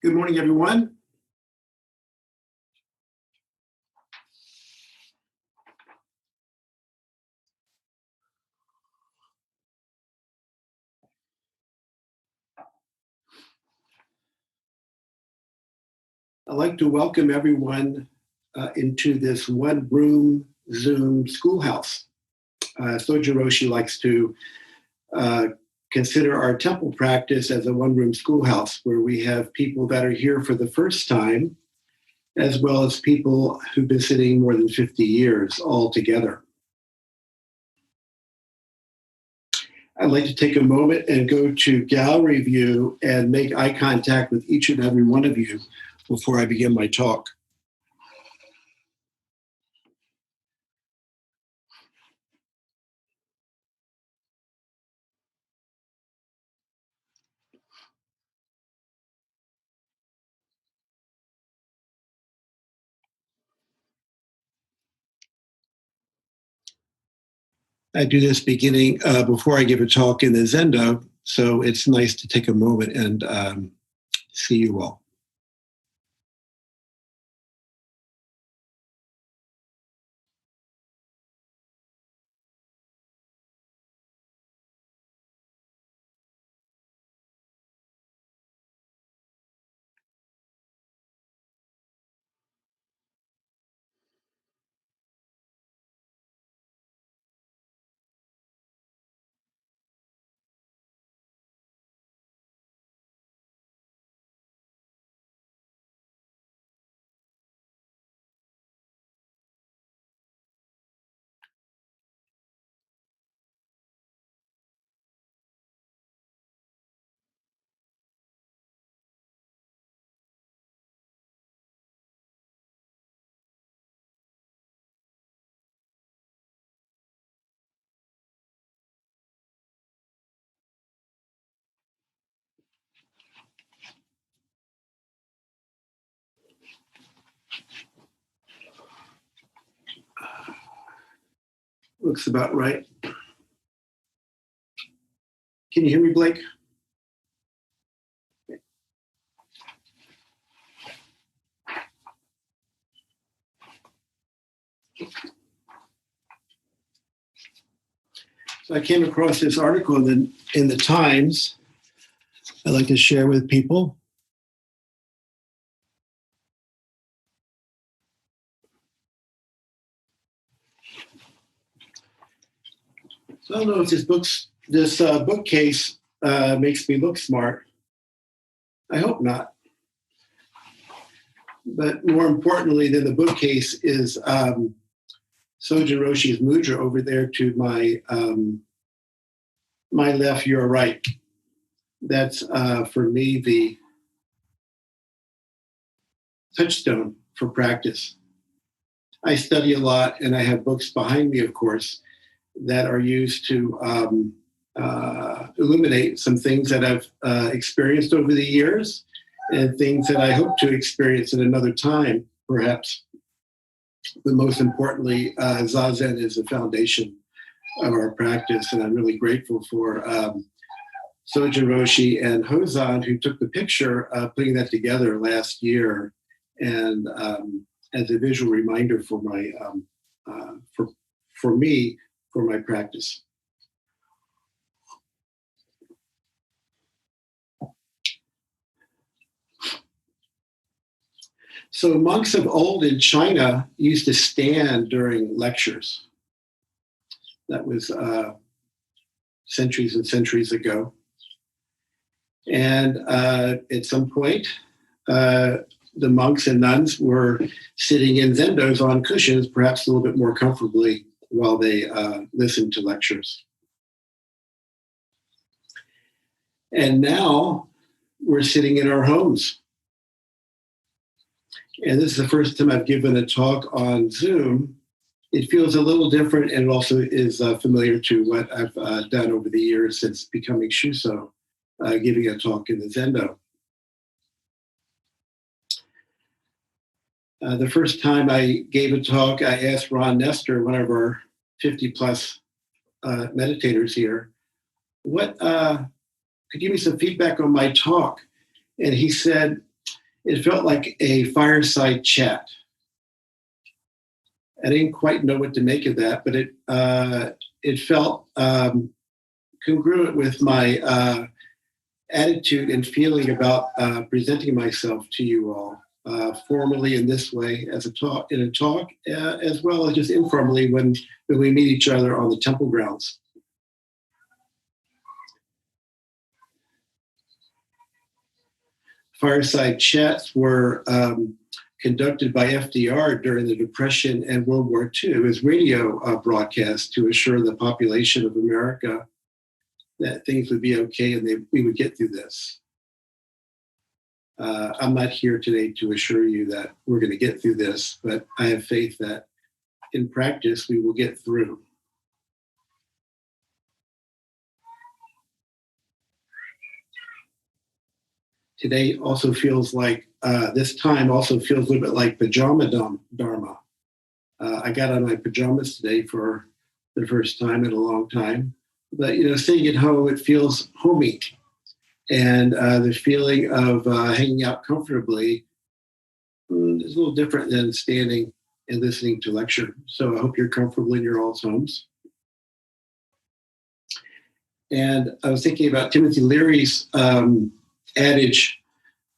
Good morning, everyone. I'd like to welcome everyone into this one-room Zoom schoolhouse. Soji Roshi likes to consider our temple practice as a one-room schoolhouse where we have people that are here for the first time, as well as people who've been sitting more than 50 years all together. I'd like to take a moment and go to gallery view and make eye contact with each and every one of you before I begin my talk. I do this beginning before I give a talk in the Zendo, so it's nice to take a moment and see you all. Looks about right. Can you hear me, Blake? So I came across this article in the Times I'd like to share with people. So I don't know if this bookcase makes me look smart. I hope not. But more importantly than the bookcase is Soji Roshi's mudra over there to my left, your right. That's for me the touchstone for practice. I study a lot, and I have books behind me, of course, that are used to illuminate some things that I've experienced over the years and things that I hope to experience at another time, perhaps. But most importantly, Zazen is the foundation of our practice, and I'm really grateful for Soji Roshi and Hozan, who took the picture putting that together last year, and as a visual reminder for my for me for my practice. So monks of old in China used to stand during lectures. That was centuries and centuries ago. And at some point, the monks and nuns were sitting in zendos on cushions, perhaps a little bit more comfortably while they listened to lectures. And now we're sitting in our homes. And this is the first time I've given a talk on Zoom. It feels a little different, and it also is familiar to what I've done over the years since becoming Shuso, giving a talk in the Zendo. The first time I gave a talk, I asked Ron Nestor, one of our 50-plus meditators here, what could give me some feedback on my talk. And he said, It felt like a fireside chat. I didn't quite know what to make of that, but it felt congruent with my attitude and feeling about presenting myself to you all formally in this way as a talk, as well as just informally when we meet each other on the temple grounds. Fireside chats were conducted by FDR during the Depression and World War II as radio broadcasts to assure the population of America that things would be okay and we would get through this. I'm not here today to assure you that we're going to get through this, but I have faith that in practice we will get through. Today also feels like, this time also feels a little bit like pajama dharma. I got on my pajamas today for the first time in a long time. But, sitting at home, it feels homey. And the feeling of hanging out comfortably is a little different than standing and listening to lecture. So I hope you're comfortable in your all's homes. And I was thinking about Timothy Leary's adage,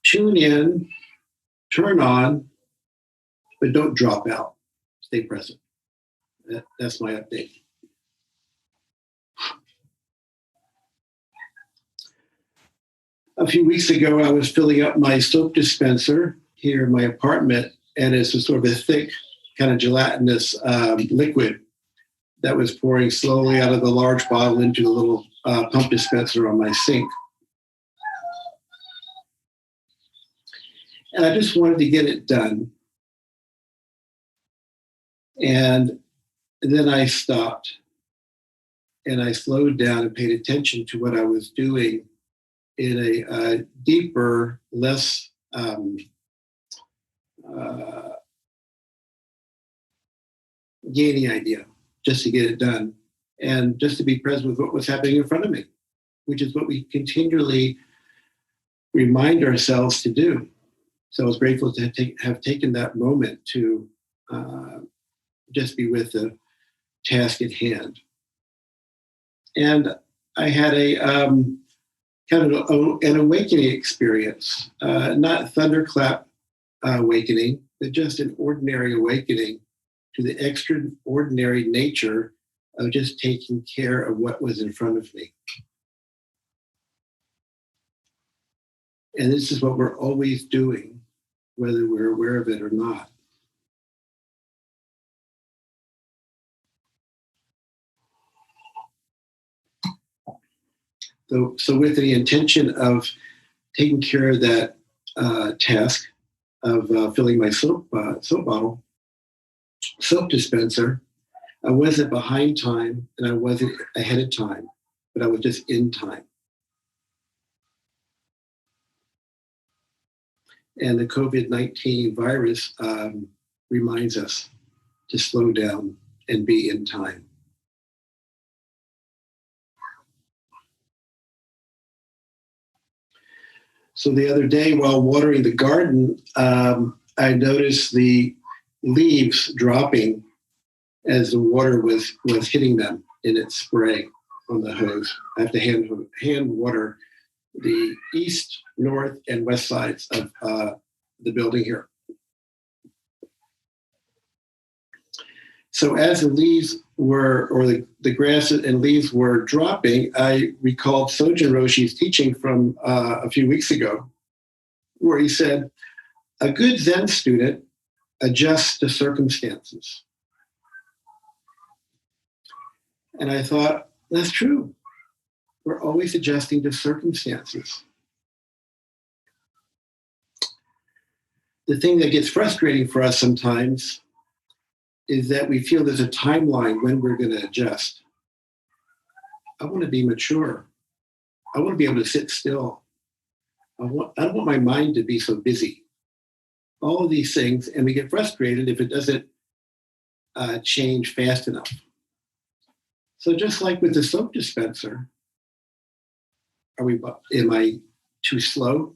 tune in, turn on, but don't drop out. Stay present. That's my update. A few weeks ago, I was filling up my soap dispenser here in my apartment, and it's a sort of a thick, kind of gelatinous liquid that was pouring slowly out of the large bottle into the little pump dispenser on my sink. And I just wanted to get it done. And then I stopped and I slowed down and paid attention to what I was doing in a deeper, less gaining idea, just to get it done and just to be present with what was happening in front of me, which is what we continually remind ourselves to do. So I was grateful to have taken that moment to just be with the task at hand. And I had a kind of an awakening experience, not thunderclap awakening, but just an ordinary awakening to the extraordinary nature of just taking care of what was in front of me. And this is what we're always doing, whether we're aware of it or not. So with the intention of taking care of that task of filling my soap dispenser, I wasn't behind time and I wasn't ahead of time, but I was just in time. And the COVID-19 virus reminds us to slow down and be in time. So the other day while watering the garden, I noticed the leaves dropping as the water was hitting them in its spray on the hose. I have to hand water the east, north, and west sides of the building here. So as the leaves the grass and leaves were dropping, I recalled Sojin Roshi's teaching from a few weeks ago, where he said, a good Zen student adjusts to circumstances. And I thought, that's true. We're always adjusting to circumstances. The thing that gets frustrating for us sometimes is that we feel there's a timeline when we're going to adjust. I want to be mature. I want to be able to sit still. I don't want my mind to be so busy. All of these things, and we get frustrated if it doesn't change fast enough. So just like with the soap dispenser, am I too slow?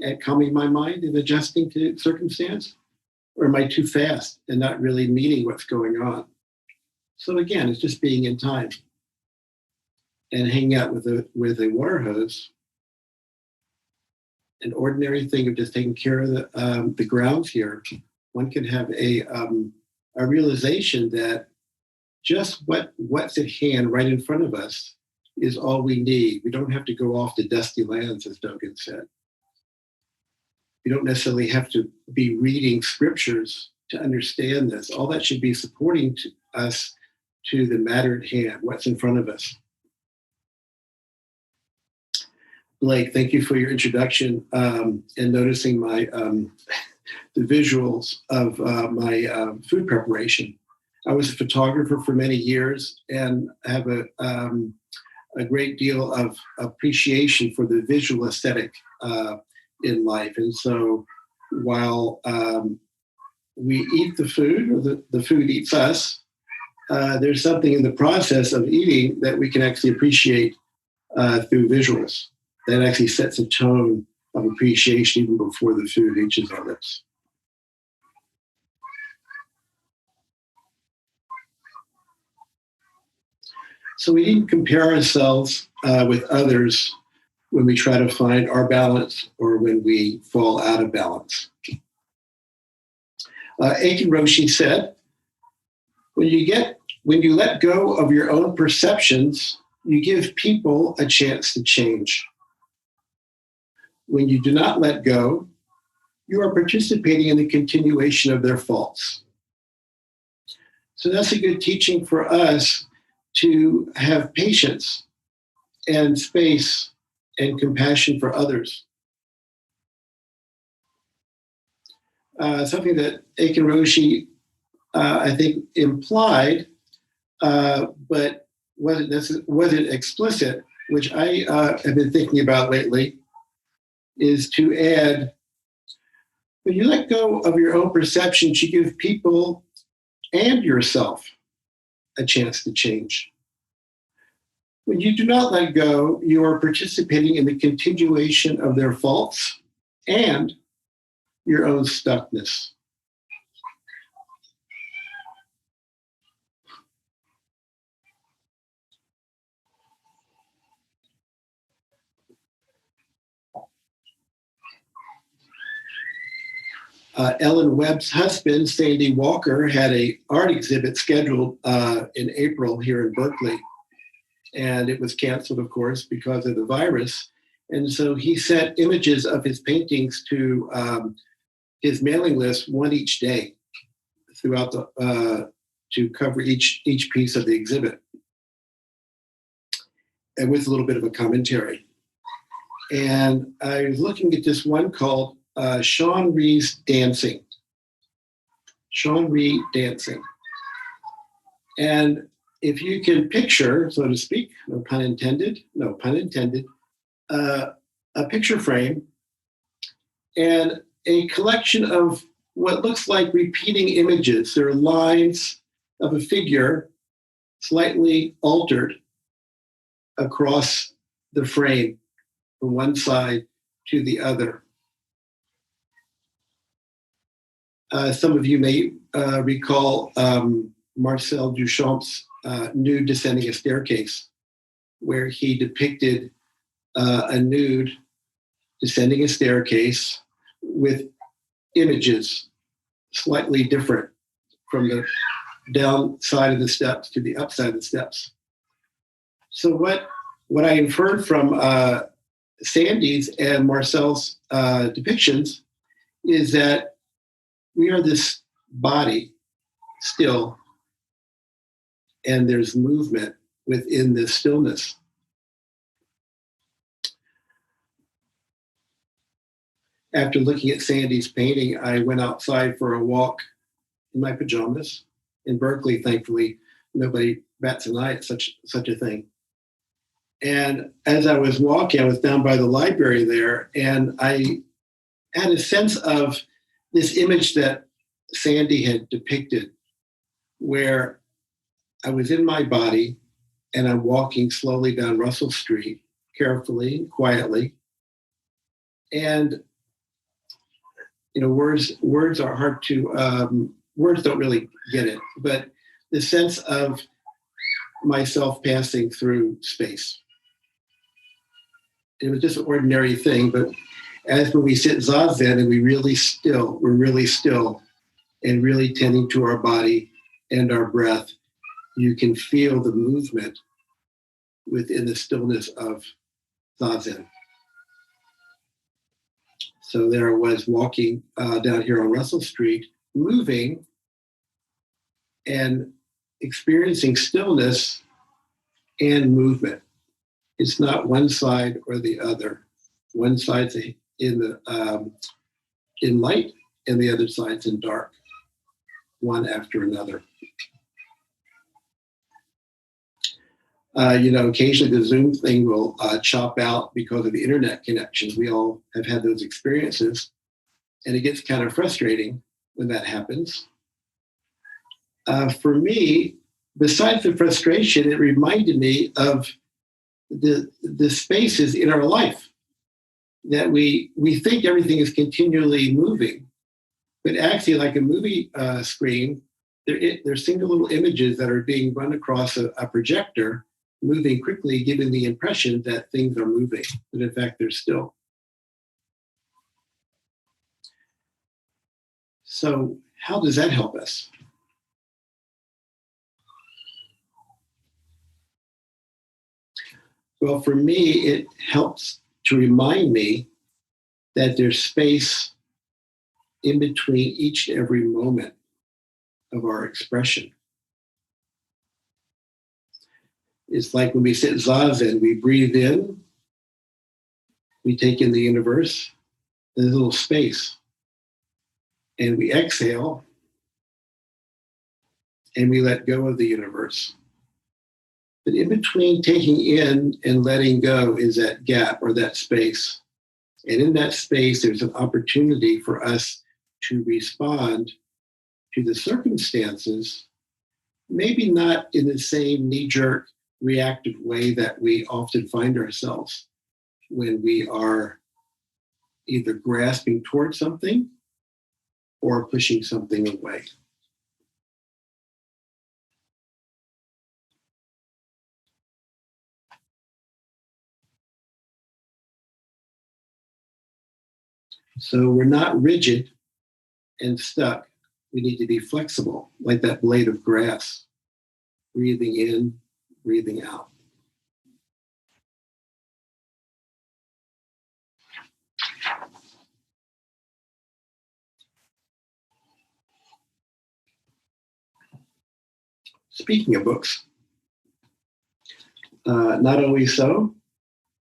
at calming my mind and adjusting to circumstance? Or am I too fast and not really meeting what's going on? So again, it's just being in time and hanging out with a water hose. An ordinary thing of just taking care of the grounds here. One can have a realization that just what's at hand right in front of us is all we need. We don't have to go off to dusty lands, as Dogen said. We don't necessarily have to be reading scriptures to understand this. All that should be supporting to us to the matter at hand, what's in front of us. Blake, thank you for your introduction and noticing my the visuals of my food preparation. I was a photographer for many years and have a great deal of appreciation for the visual aesthetic in life. And so while we eat the food, or the food eats us, there's something in the process of eating that we can actually appreciate through visuals. That actually sets a tone of appreciation even before the food reaches our lips. So we need to compare ourselves with others when we try to find our balance or when we fall out of balance. Aiken Roshi said, when you let go of your own perceptions, you give people a chance to change. When you do not let go, you are participating in the continuation of their faults. So that's a good teaching for us to have patience and space and compassion for others. Something that Aiken Roshi, I think, implied, but wasn't explicit, which I have been thinking about lately, is to add, when you let go of your own perceptions, you give people and yourself a chance to change. When you do not let go, you are participating in the continuation of their faults and your own stuckness. Ellen Webb's husband, Sandy Walker, had an art exhibit scheduled in April here in Berkeley. And it was canceled, of course, because of the virus. And so he sent images of his paintings to his mailing list, one each day, throughout to cover each piece of the exhibit, and with a little bit of a commentary. And I was looking at this one called Sean Ree's Dancing. Sean Ree Dancing. And if you can picture, so to speak, no pun intended, a picture frame and a collection of what looks like repeating images. There are lines of a figure slightly altered across the frame from one side to the other. Some of you may recall Marcel Duchamp's Nude Descending a Staircase, where he depicted a nude descending a staircase with images slightly different from the down side of the steps to the upside of the steps. So what I inferred from Sandy's and Marcel's depictions is that we are this body still, and there's movement within this stillness. After looking at Sandy's painting, I went outside for a walk in my pajamas. In Berkeley, thankfully, nobody bats an eye at such a thing. And as I was walking, I was down by the library there, and I had a sense of this image that Sandy had depicted, where I was in my body and I'm walking slowly down Russell Street, carefully, quietly. And words are hard to, words don't really get it, but the sense of myself passing through space. It was just an ordinary thing, but as when we sit zazen and we're really still and really tending to our body and our breath, you can feel the movement within the stillness of zazen. So there I was walking down here on Russell Street, moving and experiencing stillness and movement. It's not one side or the other. One side's in light and the other side's in dark, one after another. Occasionally the Zoom thing will chop out because of the internet connections. We all have had those experiences, and it gets kind of frustrating when that happens. For me, besides the frustration, it reminded me of the spaces in our life that we think everything is continually moving, but actually, like a movie screen, they're single little images that are being run across a projector, moving quickly, giving the impression that things are moving, but in fact, they're still. So how does that help us? Well, for me, it helps to remind me that there's space in between each and every moment of our expression. It's like when we sit zazen, we breathe in, we take in the universe, there's a little space, and we exhale, and we let go of the universe. But in between taking in and letting go is that gap or that space. And in that space, there's an opportunity for us to respond to the circumstances, maybe not in the same knee-jerk reactive way that we often find ourselves when we are either grasping towards something or pushing something away. So we're not rigid and stuck. We need to be flexible, like that blade of grass, breathing in, breathing out. Speaking of books, Not Always So,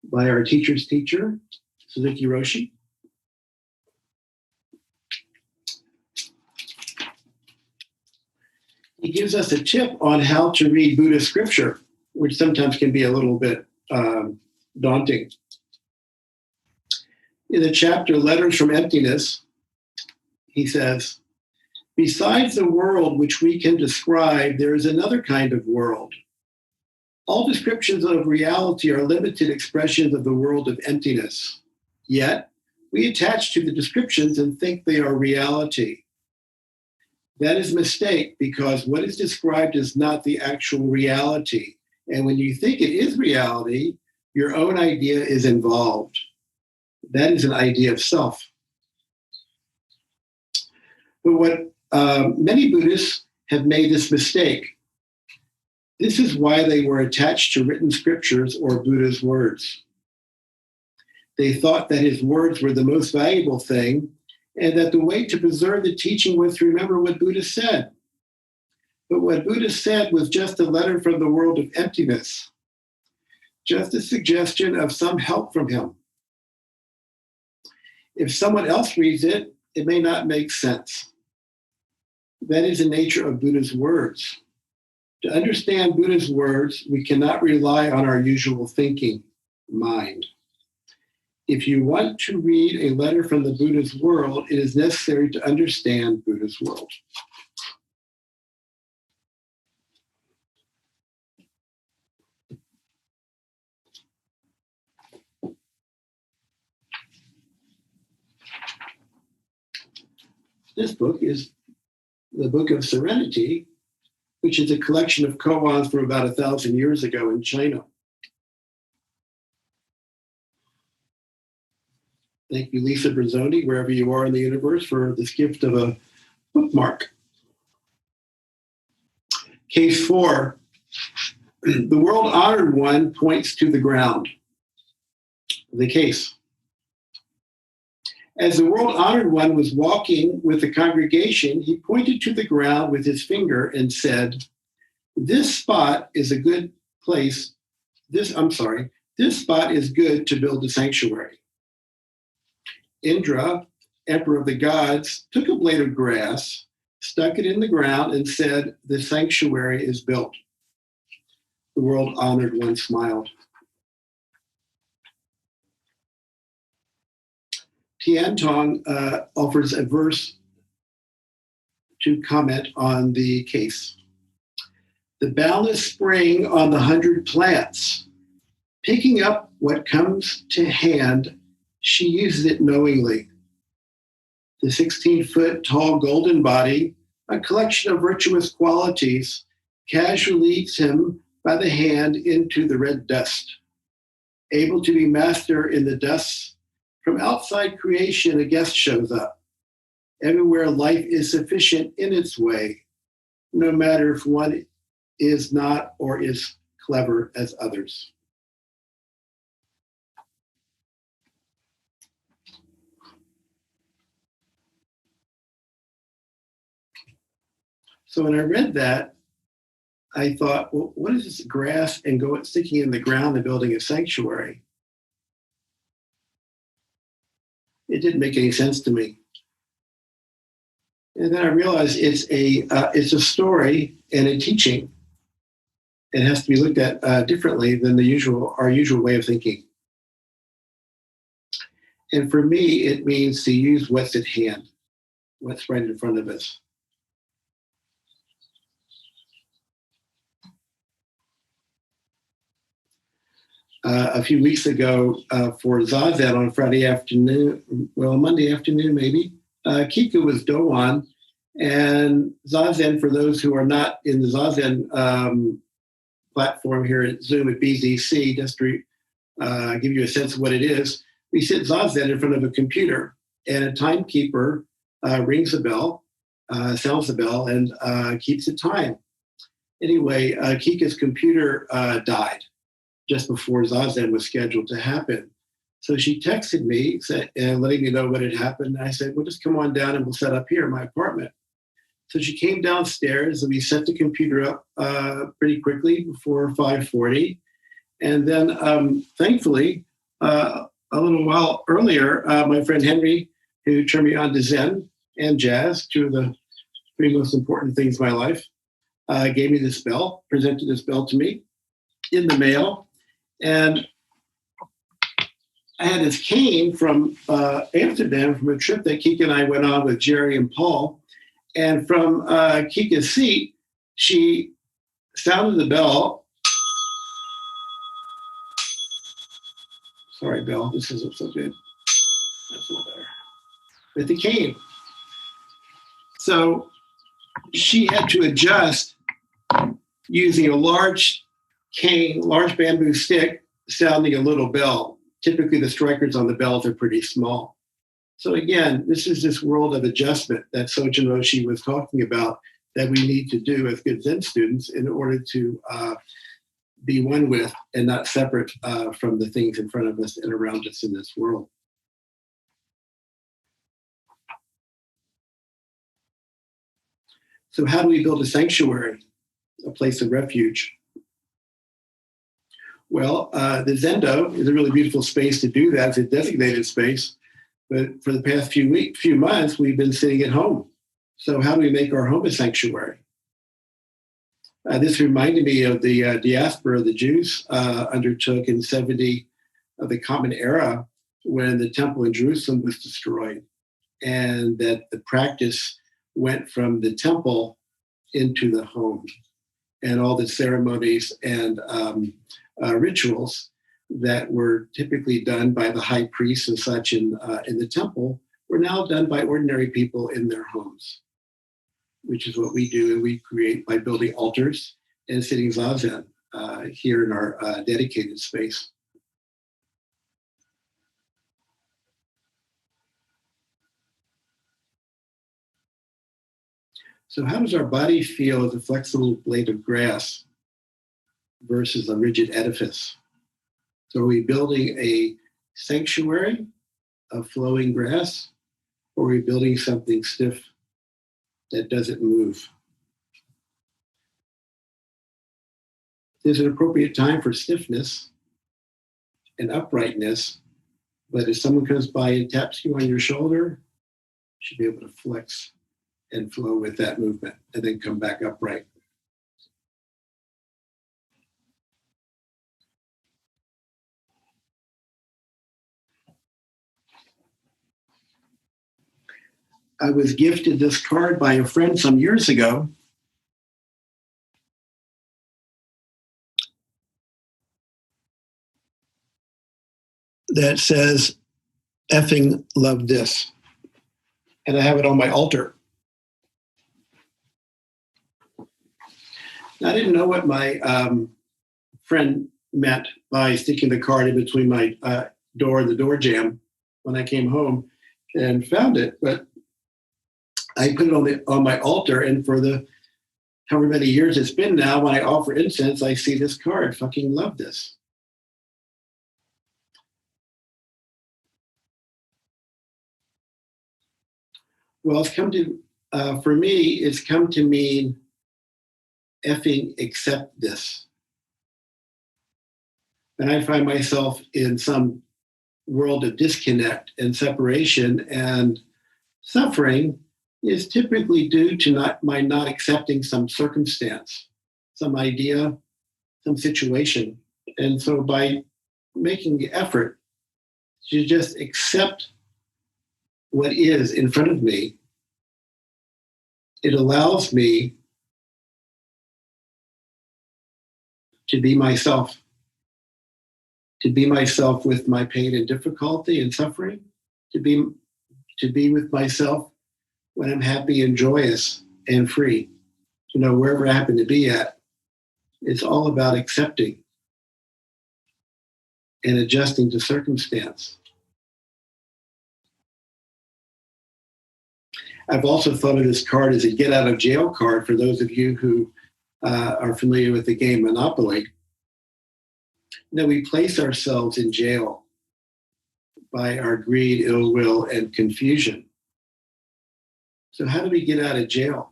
by our teacher's teacher, Suzuki Roshi. He gives us a tip on how to read Buddhist scripture, which sometimes can be a little bit daunting. In the chapter Letters from Emptiness, he says, besides the world which we can describe, there is another kind of world. All descriptions of reality are limited expressions of the world of emptiness. Yet, we attach to the descriptions and think they are reality. That is a mistake because what is described is not the actual reality. And when you think it is reality, your own idea is involved. That is an idea of self. But what many Buddhists have made this mistake. This is why they were attached to written scriptures or Buddha's words. They thought that his words were the most valuable thing, and that the way to preserve the teaching was to remember what Buddha said. But what Buddha said was just a letter from the world of emptiness, just a suggestion of some help from him. If someone else reads it, it may not make sense. That is the nature of Buddha's words. To understand Buddha's words, we cannot rely on our usual thinking mind. If you want to read a letter from the Buddha's world, it is necessary to understand Buddha's world. this book is the Book of Serenity, which is a collection of koans from about 1,000 years ago in China. Thank you, Lisa Brazzoni, wherever you are in the universe, for this gift of a bookmark. Case 4, the world-honored one points to the ground. The case. As the world-honored one was walking with the congregation, he pointed to the ground with his finger and said, this spot is a good place. This spot is good to build a sanctuary. Indra, emperor of the gods, took a blade of grass, stuck it in the ground, and said, the sanctuary is built. The world-honored one smiled. Tian Tong offers a verse to comment on the case. The boundless spring on the 100 plants, picking up what comes to hand, she uses it knowingly. The 16-foot tall golden body, a collection of virtuous qualities, casually leads him by the hand into the red dust. Able to be master in the dust, from outside creation, a guest shows up. Everywhere life is sufficient in its way, no matter if one is not or is clever as others. So when I read that, I thought, well, what is this grass and sticking in the ground and building a sanctuary? It didn't make any sense to me. And then I realized it's a story and a teaching. It has to be looked at differently than our usual way of thinking. And for me, it means to use what's at hand, what's right in front of us. A few weeks ago for Zazen on Monday afternoon maybe, Kiku was Doan, and Zazen, for those who are not in the Zazen platform here at Zoom at BZC, just to give you a sense of what it is, we sit Zazen in front of a computer, and a timekeeper rings a bell, sounds the bell, and keeps the time. Anyway, Kika's computer died just before Zazen was scheduled to happen. So she texted me letting me know what had happened. I said, well, just come on down and we'll set up here in my apartment. So she came downstairs and we set the computer up pretty quickly before 5:40. And then thankfully, a little while earlier, my friend Henry, who turned me on to Zen and jazz, two of the three most important things in my life, gave me this bell, presented this bell to me in the mail. And I had this cane from Amsterdam from a trip that Kika and I went on with Jerry and Paul. And from Kika's seat, she sounded the bell. Sorry, Bell, this isn't so good. That's a little better. With the cane. So she had to adjust using a large cane, large bamboo stick, sounding a little bell. Typically the strikers on the bells are pretty small. So again, this is this world of adjustment that Sojin Roshi was talking about that we need to do as good Zen students in order to be one with and not separate from the things in front of us and around us in this world. So how do we build a sanctuary, a place of refuge? Well, the Zendo is a really beautiful space to do that. It's a designated space. But for the past few months, we've been sitting at home. So how do we make our home a sanctuary? This reminded me of the diaspora the Jews undertook in 70 of the Common Era when the temple in Jerusalem was destroyed, and that the practice went from the temple into the home, and all the ceremonies and rituals that were typically done by the high priests and such in the temple were now done by ordinary people in their homes, which is what we do. And we create by building altars and sitting zazen here in our dedicated space. So how does our body feel as a flexible blade of grass versus a rigid edifice? So are we building a sanctuary of flowing grass, or are we building something stiff that doesn't move? There's an appropriate time for stiffness and uprightness, but if someone comes by and taps you on your shoulder, you should be able to flex and flow with that movement and then come back upright. I was gifted this card by a friend some years ago. That says, effing love this. And I have it on my altar. I didn't know what my friend meant by sticking the card in between my door and the door jamb when I came home and found it. But I put it on my altar, and for the however many years it's been now, when I offer incense, I see this card, fucking love this. Well, it's come to, for me, it's come to mean effing accept this. And I find myself in some world of disconnect and separation, and suffering is typically due to my not accepting some circumstance, some idea, some situation. And so by making the effort to just accept what is in front of me, it allows me to be myself with my pain and difficulty and suffering, to be with myself when I'm happy and joyous and free. You know, wherever I happen to be at, it's all about accepting and adjusting to circumstance. I've also thought of this card as a get out of jail card for those of you who are familiar with the game Monopoly. That we place ourselves in jail by our greed, ill will, and confusion. So how do we get out of jail?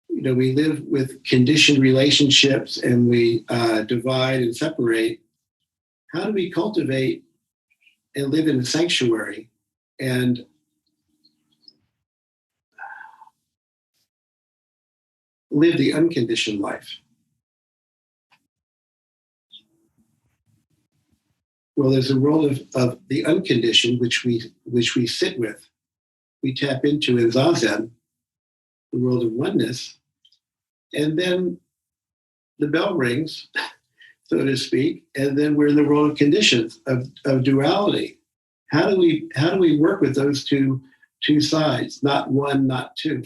You know, we live with conditioned relationships and we divide and separate. How do we cultivate and live in a sanctuary and live the unconditioned life? Well, there's a world of the unconditioned, which we sit with. We tap into in Zazen, the world of oneness, and then the bell rings, so to speak, and then we're in the world of conditions, of duality. How do we work with those two sides? Not one, not two.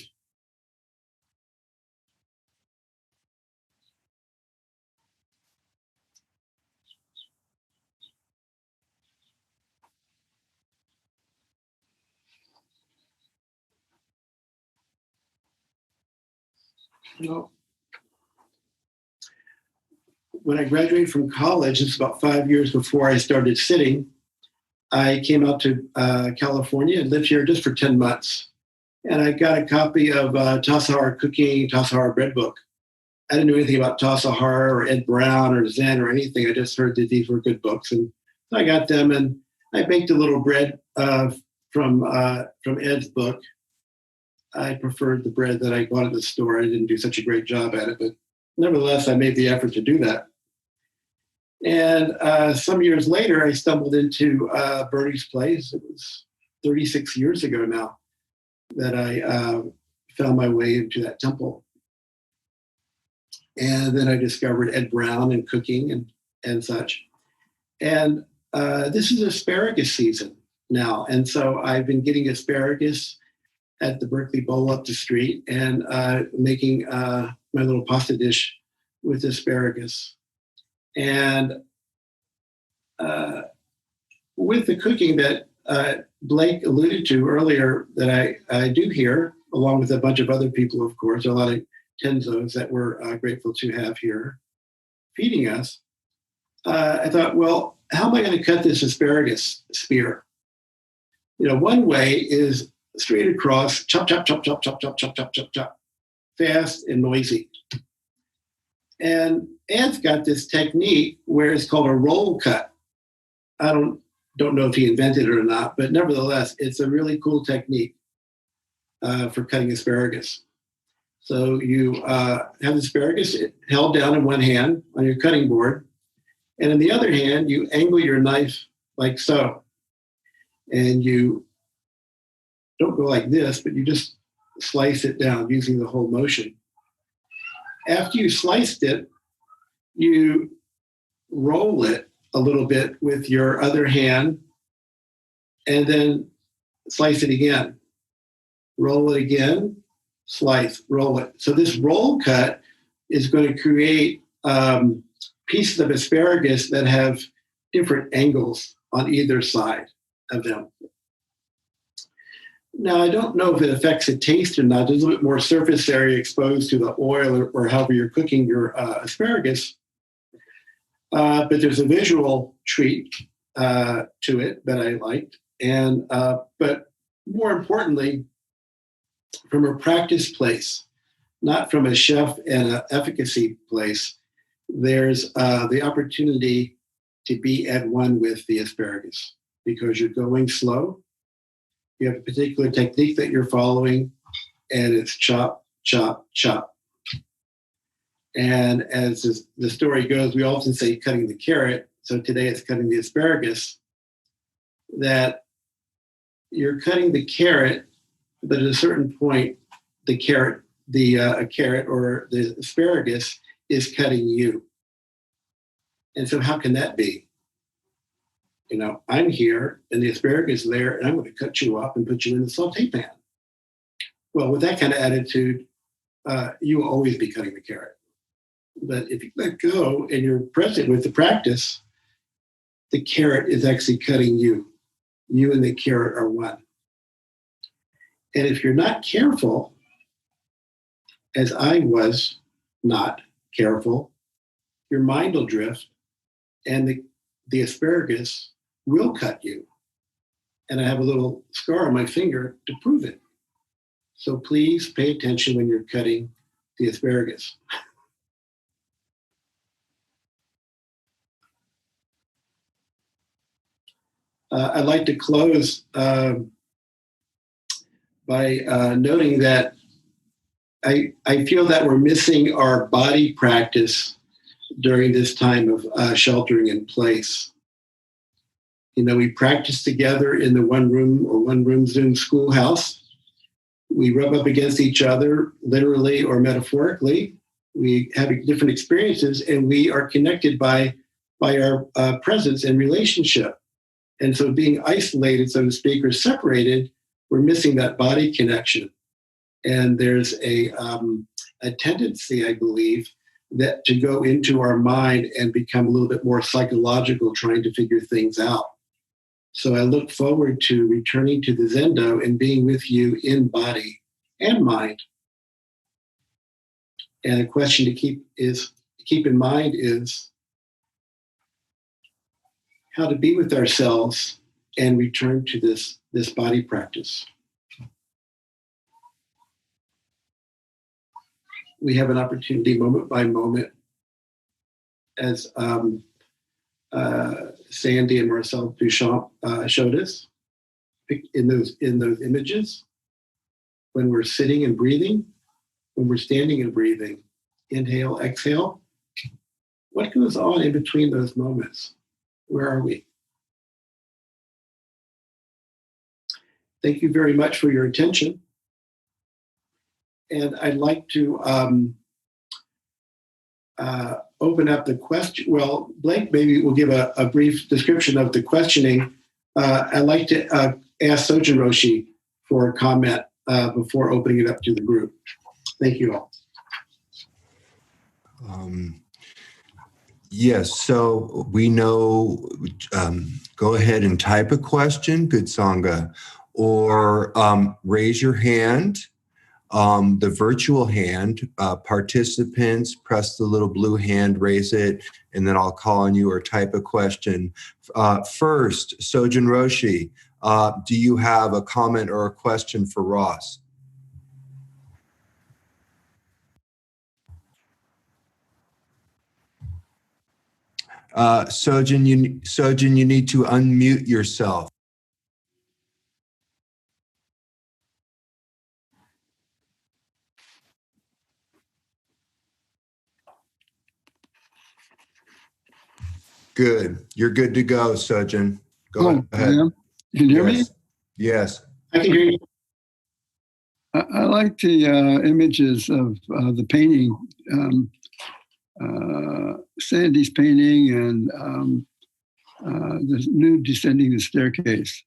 You know, when I graduated from college, it's about 5 years before I started sitting, I came out to California and lived here just for 10 months. And I got a copy of Tassajara Cooking, Tassajara Bread Book. I didn't know anything about Tassajara or Ed Brown or Zen or anything. I just heard that these were good books. And so I got them, and I baked a little bread from Ed's book. I preferred the bread that I bought at the store. I didn't do such a great job at it, but nevertheless, I made the effort to do that. And some years later, I stumbled into Bernie's place. It was 36 years ago now that I found my way into that temple. And then I discovered Ed Brown and cooking and such. And this is asparagus season now. And so I've been getting asparagus at the Berkeley Bowl up the street and making my little pasta dish with asparagus. And with the cooking that Blake alluded to earlier, that I do here, along with a bunch of other people, of course, a lot of Tenzos that we're grateful to have here feeding us. I thought, well, how am I going to cut this asparagus spear? One way is straight across, chop, chop, chop, chop, chop, chop, chop, chop, chop, chop, fast and noisy. And Ed's got this technique where it's called a roll cut. I don't know if he invented it or not, but nevertheless, it's a really cool technique for cutting asparagus. So you have asparagus held down in one hand on your cutting board, and in the other hand, you angle your knife like so. And you don't go like this, but you just slice it down using the whole motion. After you sliced it, you roll it a little bit with your other hand and then slice it again. Roll it again, slice, roll it. So this roll cut is going to create pieces of asparagus that have different angles on either side of them. Now, I don't know if it affects the taste or not. There's a little bit more surface area exposed to the oil or however you're cooking your asparagus. But there's a visual treat to it that I liked. And but more importantly, from a practice place, not from a chef and an efficacy place, there's the opportunity to be at one with the asparagus because you're going slow. You have a particular technique that you're following, and it's chop, chop, chop. And as the story goes, we often say cutting the carrot. So today it's cutting the asparagus. That you're cutting the carrot, but at a certain point, the carrot or the asparagus is cutting you. And so how can that be? I'm here and the asparagus is there, and I'm going to cut you up and put you in the saute pan. Well, with that kind of attitude, you will always be cutting the carrot. But if you let go and you're present with the practice, the carrot is actually cutting you. You and the carrot are one. And if you're not careful, as I was not careful, your mind will drift and the asparagus will cut you. And I have a little scar on my finger to prove it. So please pay attention when you're cutting the asparagus. I'd like to close by noting that I feel that we're missing our body practice during this time of sheltering in place. We practice together in the one room Zoom schoolhouse. We rub up against each other, literally or metaphorically. We have different experiences, and we are connected by our presence and relationship. And so being isolated, so to speak, or separated, we're missing that body connection. And there's a tendency, I believe, that to go into our mind and become a little bit more psychological, trying to figure things out. So I look forward to returning to the Zendo and being with you in body and mind. And a question to keep in mind is how to be with ourselves and return to this body practice. We have an opportunity moment by moment, as Sandy and Marcel Duchamp showed us in those images. When we're sitting and breathing, when we're standing and breathing, inhale, exhale. What goes on in between those moments? Where are we? Thank you very much for your attention. And I'd like to open up the question. Well, Blake maybe will give a brief description of the questioning. I'd like to ask Sojin Roshi for a comment before opening it up to the group. Thank you all. Yes, so we know, go ahead and type a question, good Sangha, or raise your hand, the virtual hand. Participants, press the little blue hand, raise it, and then I'll call on you or type a question. First, Sojin Roshi, do you have a comment or a question for Ross? Sojin, you need to unmute yourself. Good. You're good to go, Sojin. Go ahead. You can hear me? Yes. I can hear you. I like the images of the painting, Sandy's painting, and the new descending the staircase.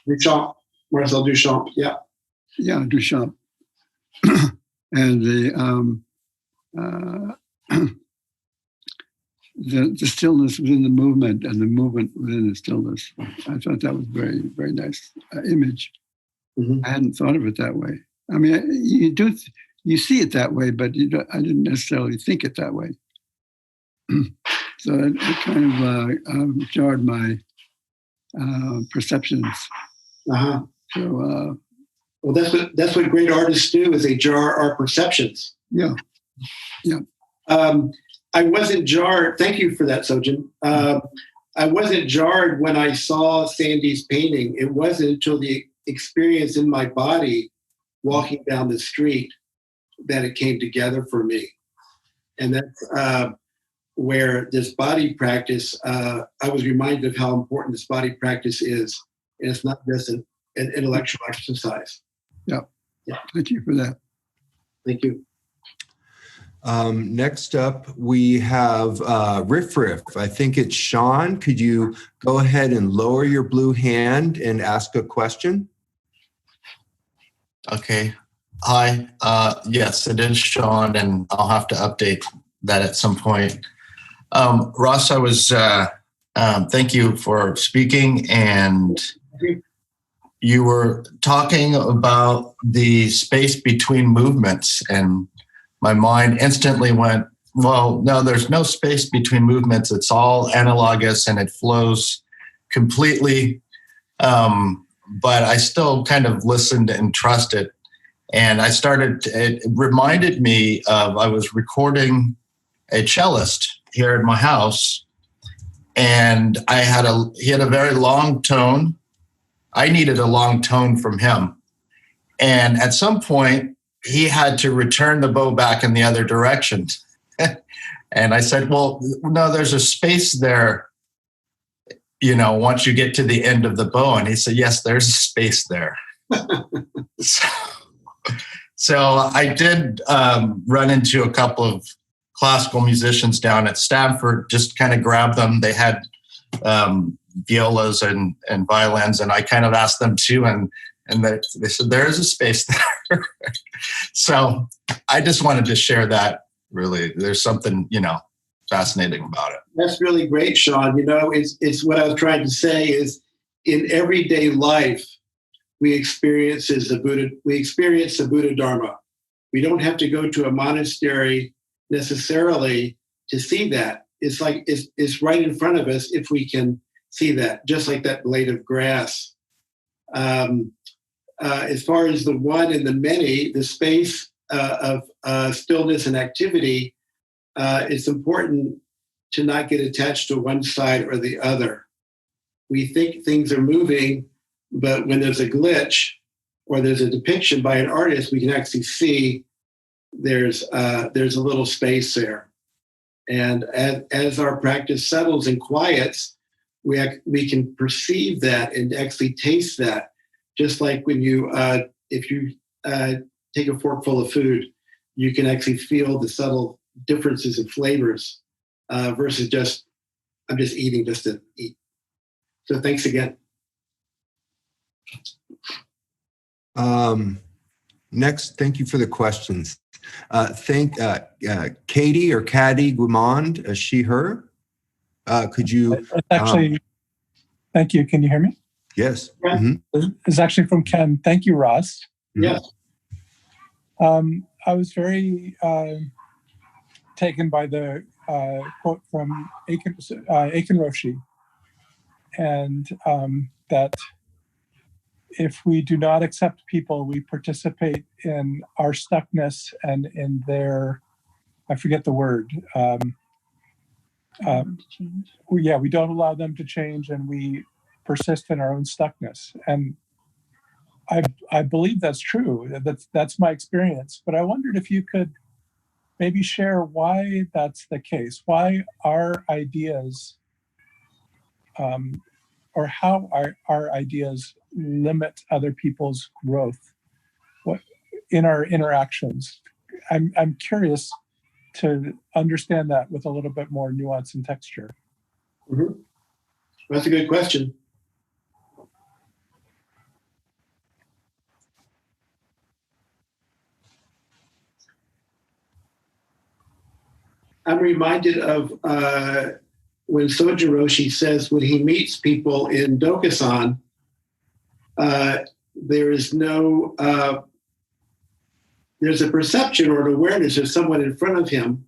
Duchamp, Marcel Duchamp, yeah. Yeah, Duchamp. And the stillness within the movement and the movement within the stillness. I thought that was very, very nice image. Mm-hmm. I hadn't thought of it that way. I mean, you see it that way, but I didn't necessarily think it that way. So it kind of jarred my perceptions. Uh-huh. So, well, that's what great artists do, is they jar our perceptions. Yeah. I wasn't jarred. Thank you for that, Sojin. I wasn't jarred when I saw Sandy's painting. It wasn't until the experience in my body walking down the street that it came together for me. And that's where this body practice, I was reminded of how important this body practice is. And it's not just an intellectual exercise. Yeah. Thank you for that. Thank you. Next up, we have Riff. I think it's Sean. Could you go ahead and lower your blue hand and ask a question? Okay. Hi. Yes, it is Sean, and I'll have to update that at some point. Ross, I was, thank you for speaking, and you were talking about the space between movements, and my mind instantly went, well, no, there's no space between movements. It's all analogous and it flows completely. But I still kind of listened and trusted. And it reminded me of, I was recording a cellist here at my house, and he had a very long tone. I needed a long tone from him. And at some point, he had to return the bow back in the other direction. And I said, well, no, there's a space there, once you get to the end of the bow. And he said, yes, there's a space there. So I did run into a couple of classical musicians down at Stanford, just kind of grabbed them. They had violas and violins, and I kind of asked them too. And they said, there is a space there. So I just wanted to share that. Really, there's something, fascinating about it. That's really great, Sean. It's what I was trying to say is, in everyday life, we experience the Buddha Dharma. We don't have to go to a monastery necessarily to see that. It's like it's right in front of us if we can see that, just like that blade of grass. As far as the one and the many, the space of stillness and activity, it's important to not get attached to one side or the other. We think things are moving, but when there's a glitch or there's a depiction by an artist, we can actually see there's a little space there. And as our practice settles and quiets, we can perceive that and actually taste that. Just like when if you take a forkful of food, you can actually feel the subtle differences in flavors versus just, I'm just eating just to eat. So thanks again. Next, thank you for the questions. Katie or Caddy Guimond, she, her. Could you? It's actually, thank you. Can you hear me? Yes. Yeah. Mm-hmm. It's actually from Ken. Thank you, Ross. Yes. I was very taken by the quote from Aiken Roshi, and that if we do not accept people, we participate in our stuckness and in their, I forget the word. We don't allow them to change, and we persist in our own stuckness. And I believe that's true. That's my experience. But I wondered if you could maybe share why that's the case. Why our ideas, or how our ideas limit other people's growth, what in our interactions. I'm curious to understand that with a little bit more nuance and texture. Mm-hmm. That's a good question. I'm reminded of when Soji Roshi says when he meets people in Dokusan, there is no, there's a perception or an awareness of someone in front of him,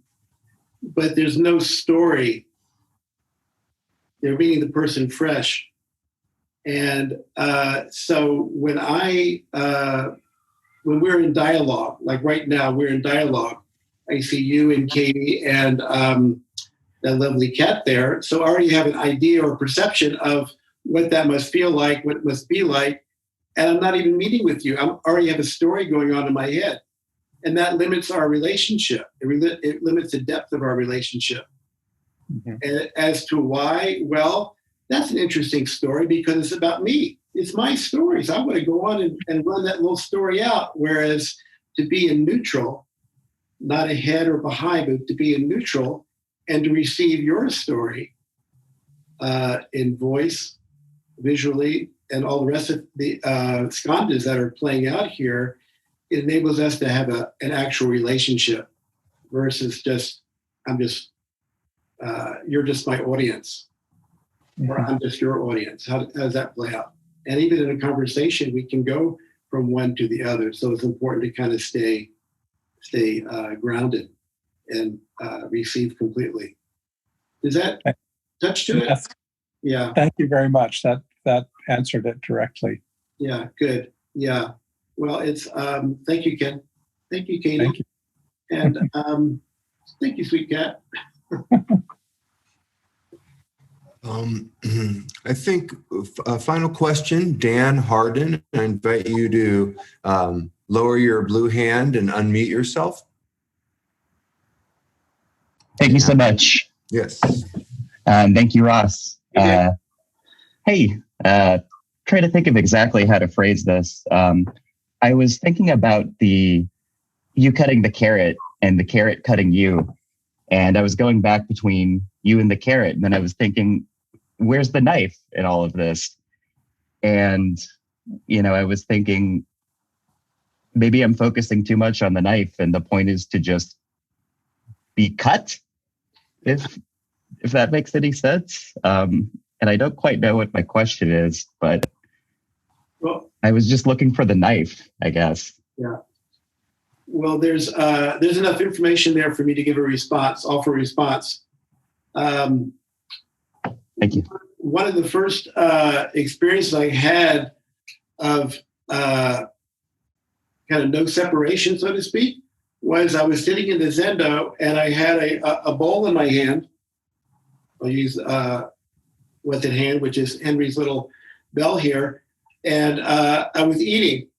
but there's no story. They're meeting the person fresh. And so when we're in dialogue, like right now, we're in dialogue, I see you and Katie and that lovely cat there. So I already have an idea or perception of what that must feel like, what it must be like. And I'm not even meeting with you. I already have a story going on in my head. And that limits our relationship. It limits the depth of our relationship. Mm-hmm. And as to why, well, that's an interesting story because it's about me. It's my story. So I want to go on and run that little story out. Whereas to be in neutral, not ahead or behind, but to be in neutral and to receive your story in voice, visually, and all the rest of the skandhas that are playing out here, it enables us to have an actual relationship versus just, you're just my audience, or I'm just your audience. How does that play out? And even in a conversation, we can go from one to the other. So it's important to kind of stay grounded and receive completely. Does that touch to it? Yes. Yeah. Thank you very much. That answered it directly. Yeah, good. Yeah. Well, it's thank you, Ken. Thank you, Katie. Thank you. And thank you, sweet cat. I think a final question, Dan Harden. I invite you to lower your blue hand and unmute yourself. Thank you so much. Yes. Thank you, Ross. Trying to think of exactly how to phrase this. I was thinking about you cutting the carrot and the carrot cutting you. And I was going back between you and the carrot. And then I was thinking, where's the knife in all of this? And, I was thinking, maybe I'm focusing too much on the knife. And the point is to just be cut, if that makes any sense. And I don't quite know what my question is, but I was just looking for the knife, I guess. Yeah. Well, there's enough information there for me to give offer a response. Thank you. One of the first experiences I had of kind of no separation, so to speak, was I was sitting in the Zendo and I had a bowl in my hand. I'll use what's in hand, which is Henry's little bell here. And I was eating.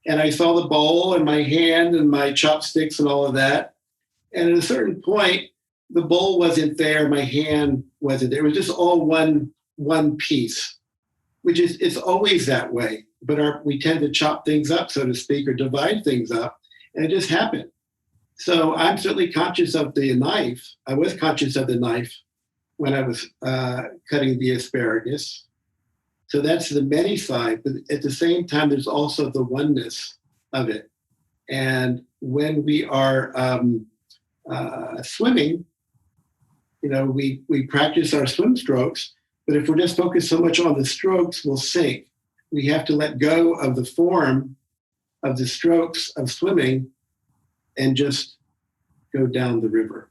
And I saw the bowl in my hand and my chopsticks and all of that. And at a certain point, the bowl wasn't there, my hand wasn't there. It was just all one piece, which is, it's always that way. But we tend to chop things up, so to speak, or divide things up. And it just happened. So I'm certainly conscious of the knife. I was conscious of the knife when I was cutting the asparagus. So that's the many side, but at the same time, there's also the oneness of it. And when we are swimming, we practice our swim strokes, but if we're just focused so much on the strokes, we'll sink. We have to let go of the form of the strokes of swimming and just go down the river.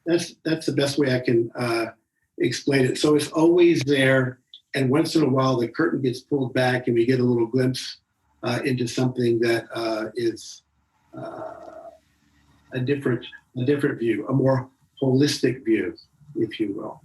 That's the best way I can explain it. So it's always there, and once in a while the curtain gets pulled back and we get a little glimpse into something that is a different view, a more holistic view, if you will.